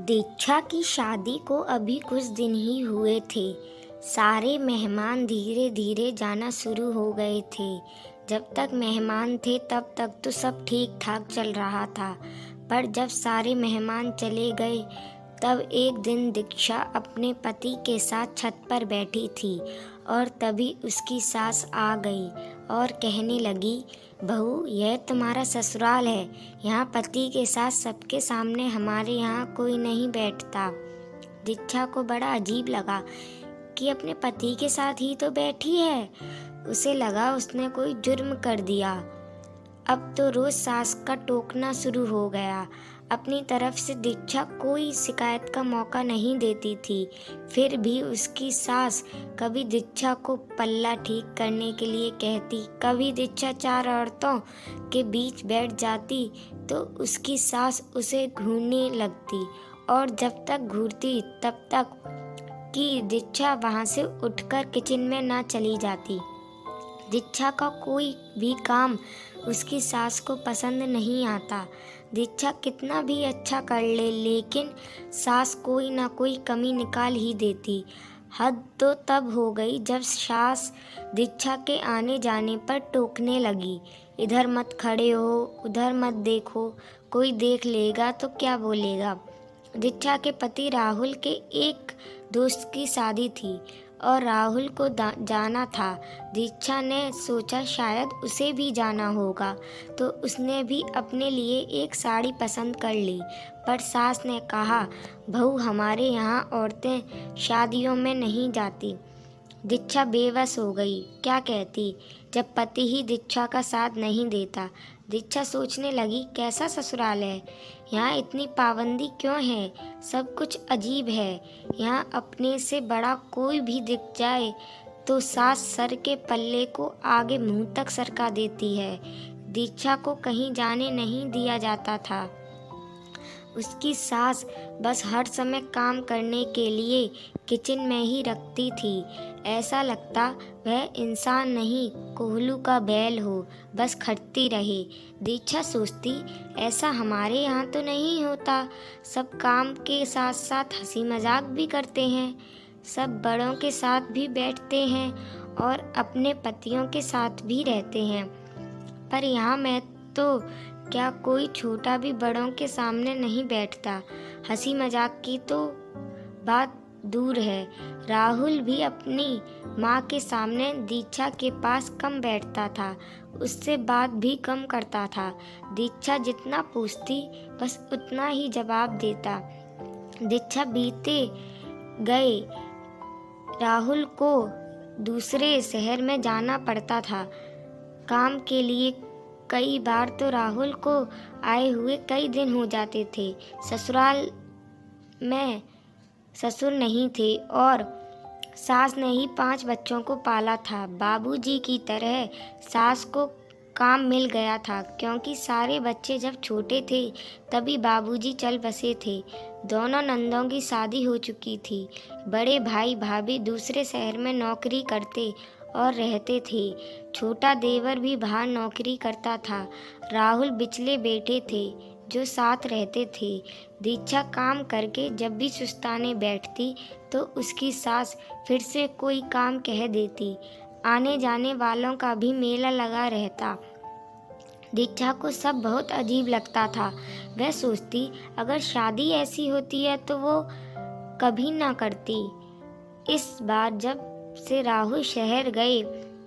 दीक्षा की शादी को अभी कुछ दिन ही हुए थे। सारे मेहमान धीरे धीरे जाना शुरू हो गए थे। जब तक मेहमान थे तब तक तो सब ठीक ठाक चल रहा था, पर जब सारे मेहमान चले गए तब एक दिन दीक्षा अपने पति के साथ छत पर बैठी थी और तभी उसकी सास आ गई और कहने लगी, बहू, यह तुम्हारा ससुराल है। यहाँ पति के साथ सबके सामने हमारे यहाँ कोई नहीं बैठता। दीक्षा को बड़ा अजीब लगा कि अपने पति के साथ ही तो बैठी है। उसे लगा उसने कोई जुर्म कर दिया। अब तो रोज सास का टोकना शुरू हो गया। अपनी तरफ से दीक्षा कोई शिकायत का मौका नहीं देती थी, फिर भी उसकी सास कभी दीक्षा को पल्ला ठीक करने के लिए कहती, कभी दीक्षा चार औरतों के बीच बैठ जाती तो उसकी सास उसे घूरने लगती और जब तक घूरती तब तक कि दीक्षा वहाँ से उठकर किचन में ना चली जाती। दीक्षा का कोई भी काम उसकी सास को पसंद नहीं आता। दीक्षा कितना भी अच्छा कर ले, लेकिन सास कोई ना कोई कमी निकाल ही देती। हद तो तब हो गई जब सास दीक्षा के आने जाने पर टोकने लगी, इधर मत खड़े हो, उधर मत देखो, कोई देख लेगा तो क्या बोलेगा। दीक्षा के पति राहुल के एक दोस्त की शादी थी और राहुल को जाना था। दीक्षा ने सोचा शायद उसे भी जाना होगा, तो उसने भी अपने लिए एक साड़ी पसंद कर ली। पर सास ने कहा, बहू, हमारे यहाँ औरतें शादियों में नहीं जाती। दीक्षा बेबस हो गई। क्या कहती जब पति ही दीक्षा का साथ नहीं देता। दीक्षा सोचने लगी, कैसा ससुराल है, यहाँ इतनी पाबंदी क्यों है, सब कुछ अजीब है। यहाँ अपने से बड़ा कोई भी दिख जाए तो सास सर के पल्ले को आगे मुंह तक सरका देती है। दीक्षा को कहीं जाने नहीं दिया जाता था। उसकी सास बस हर समय काम करने के लिए किचन में ही रखती थी। ऐसा लगता वह इंसान नहीं, कोहलू का बैल हो, बस खटती रहे। दीक्षा सोचती, ऐसा हमारे यहाँ तो नहीं होता। सब काम के साथ साथ हंसी मजाक भी करते हैं, सब बड़ों के साथ भी बैठते हैं और अपने पतियों के साथ भी रहते हैं। पर यहाँ मैं तो क्या कोई छोटा भी बड़ों के सामने नहीं बैठता। हंसी मजाक की तो बात दूर है। राहुल भी अपनी माँ के सामने दीक्षा के पास कम बैठता था, उससे बात भी कम करता था। दीक्षा जितना पूछती बस उतना ही जवाब देता। दीक्षा बीते गए राहुल को दूसरे शहर में जाना पड़ता था काम के लिए। कई बार तो राहुल को आए हुए कई दिन हो जाते थे। ससुराल में ससुर नहीं थे और सास ने ही 5 बच्चों को पाला था। बाबूजी की तरह सास को काम मिल गया था, क्योंकि सारे बच्चे जब छोटे थे तभी बाबूजी चल बसे थे। दोनों नंदों की शादी हो चुकी थी। बड़े भाई भाभी दूसरे शहर में नौकरी करते और रहते थे। छोटा देवर भी बाहर नौकरी करता था। राहुल बिचले बेटे थे जो साथ रहते थे। दीक्षा काम करके जब भी सुस्ताने बैठती तो उसकी सास फिर से कोई काम कह देती। आने जाने वालों का भी मेला लगा रहता। दीक्षा को सब बहुत अजीब लगता था। वह सोचती, अगर शादी ऐसी होती है तो वो कभी ना करती। इस बार जब से राहुल शहर गए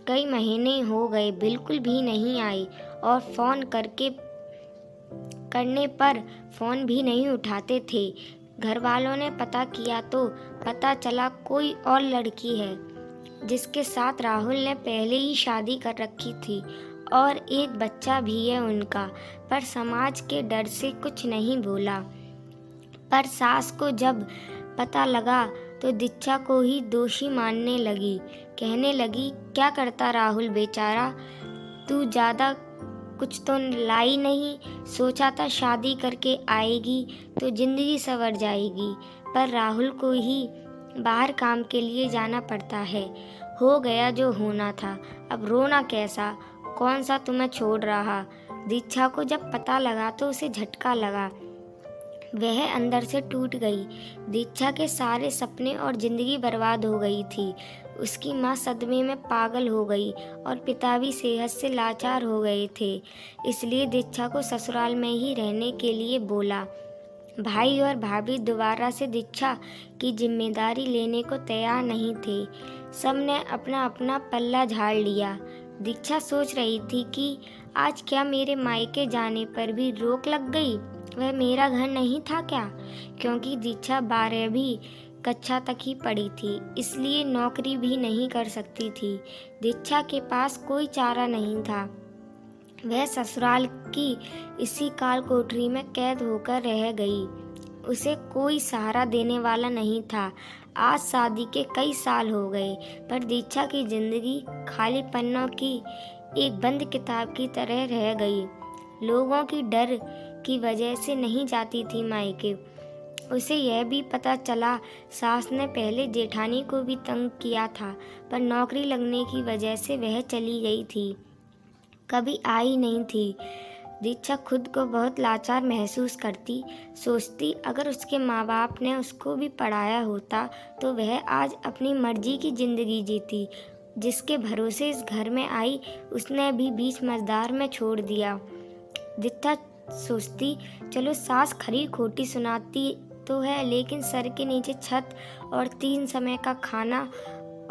कई महीने हो गए, बिल्कुल भी नहीं आई और फोन करने पर फोन भी नहीं उठाते थे। घर वालों ने पता किया तो पता चला कोई और लड़की है जिसके साथ राहुल ने पहले ही शादी कर रखी थी और एक बच्चा भी है उनका, पर समाज के डर से कुछ नहीं बोला। पर सास को जब पता लगा तो दीक्षा को ही दोषी मानने लगी। कहने लगी, क्या करता राहुल बेचारा, तू ज़्यादा कुछ तो लाई नहीं। सोचा था शादी करके आएगी तो ज़िंदगी संवर जाएगी, पर राहुल को ही बाहर काम के लिए जाना पड़ता है। हो गया जो होना था, अब रोना कैसा, कौन सा तुम्हें छोड़ रहा। दीक्षा को जब पता लगा तो उसे झटका लगा। वह अंदर से टूट गई। दीक्षा के सारे सपने और जिंदगी बर्बाद हो गई थी। उसकी माँ सदमे में पागल हो गई और पिता भी सेहत से लाचार हो गए थे। इसलिए दीक्षा को ससुराल में ही रहने के लिए बोला। भाई और भाभी दोबारा से दीक्षा की जिम्मेदारी लेने को तैयार नहीं थे। सबने अपना अपना पल्ला झाड़ लिया। दीक्षा सोच रही थी कि आज क्या मेरे मायके जाने पर भी रोक लग गई? वह मेरा घर नहीं था क्या? क्योंकि दीक्षा 12वीं कक्षा तक ही पढ़ी थी, इसलिए नौकरी भी नहीं कर सकती थी। दीक्षा के पास कोई चारा नहीं था। वह ससुराल की इसी काल कोठरी में कैद होकर रह गई। उसे कोई सहारा देने वाला नहीं था। आज शादी के कई साल हो गए, पर दीक्षा की जिंदगी खाली पन्नों की एक बंद किताब की तरह रह गई। लोगों की डर की वजह से नहीं जाती थी मायके। उसे यह भी पता चला सास ने पहले जेठानी को भी तंग किया था, पर नौकरी लगने की वजह से वह चली गई थी, कभी आई नहीं थी। दीक्षा खुद को बहुत लाचार महसूस करती। सोचती अगर उसके माँ बाप ने उसको भी पढ़ाया होता तो वह आज अपनी मर्जी की ज़िंदगी जीती। जिसके भरोसे इस घर में आई उसने भी बीच मझधार में छोड़ दिया। दीक्षा सोचती चलो सास खरी खोटी सुनाती तो है, लेकिन सर के नीचे छत और 3 समय का खाना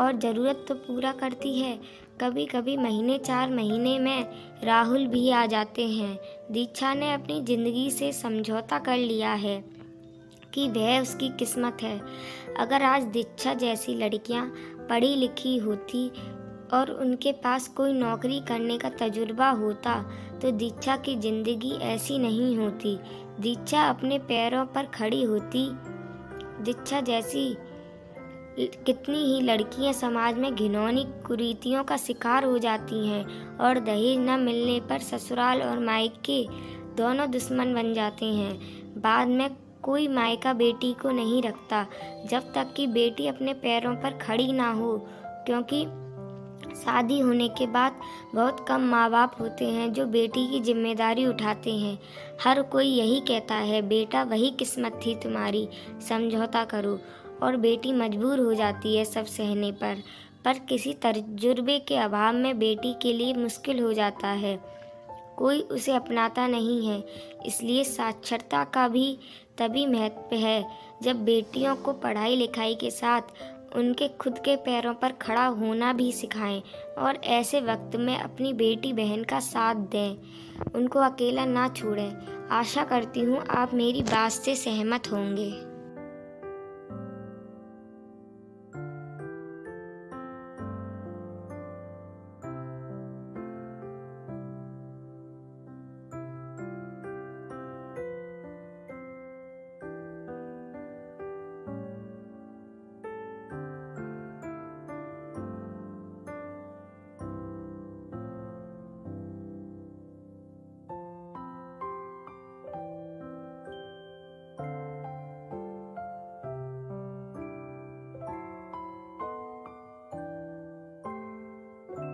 और ज़रूरत तो पूरा करती है। कभी कभी महीने 4 महीने में राहुल भी आ जाते हैं। दीक्षा ने अपनी ज़िंदगी से समझौता कर लिया है कि वह उसकी किस्मत है। अगर आज दीक्षा जैसी लड़कियां पढ़ी लिखी होती और उनके पास कोई नौकरी करने का तजुर्बा होता तो दीक्षा की ज़िंदगी ऐसी नहीं होती। दीक्षा अपने पैरों पर खड़ी होती। दीक्षा जैसी कितनी ही लड़कियां समाज में घिनौनी कुरीतियों का शिकार हो जाती हैं और दहेज न मिलने पर ससुराल और मायके दोनों दुश्मन बन जाते हैं। बाद में कोई मायका बेटी को नहीं रखता जब तक कि बेटी अपने पैरों पर खड़ी ना हो, क्योंकि शादी होने के बाद बहुत कम माँ बाप होते हैं जो बेटी की जिम्मेदारी उठाते हैं। हर कोई यही कहता है बेटा वही किस्मत थी तुम्हारी, समझौता करो, और बेटी मजबूर हो जाती है सब सहने पर किसी तजुर्बे के अभाव में बेटी के लिए मुश्किल हो जाता है। कोई उसे अपनाता नहीं है। इसलिए साक्षरता का भी तभी महत्व है जब बेटियों को पढ़ाई लिखाई के साथ उनके खुद के पैरों पर खड़ा होना भी सिखाएं और ऐसे वक्त में अपनी बेटी बहन का साथ दें, उनको अकेला ना छोड़ें। आशा करती हूँ आप मेरी बात से सहमत होंगे।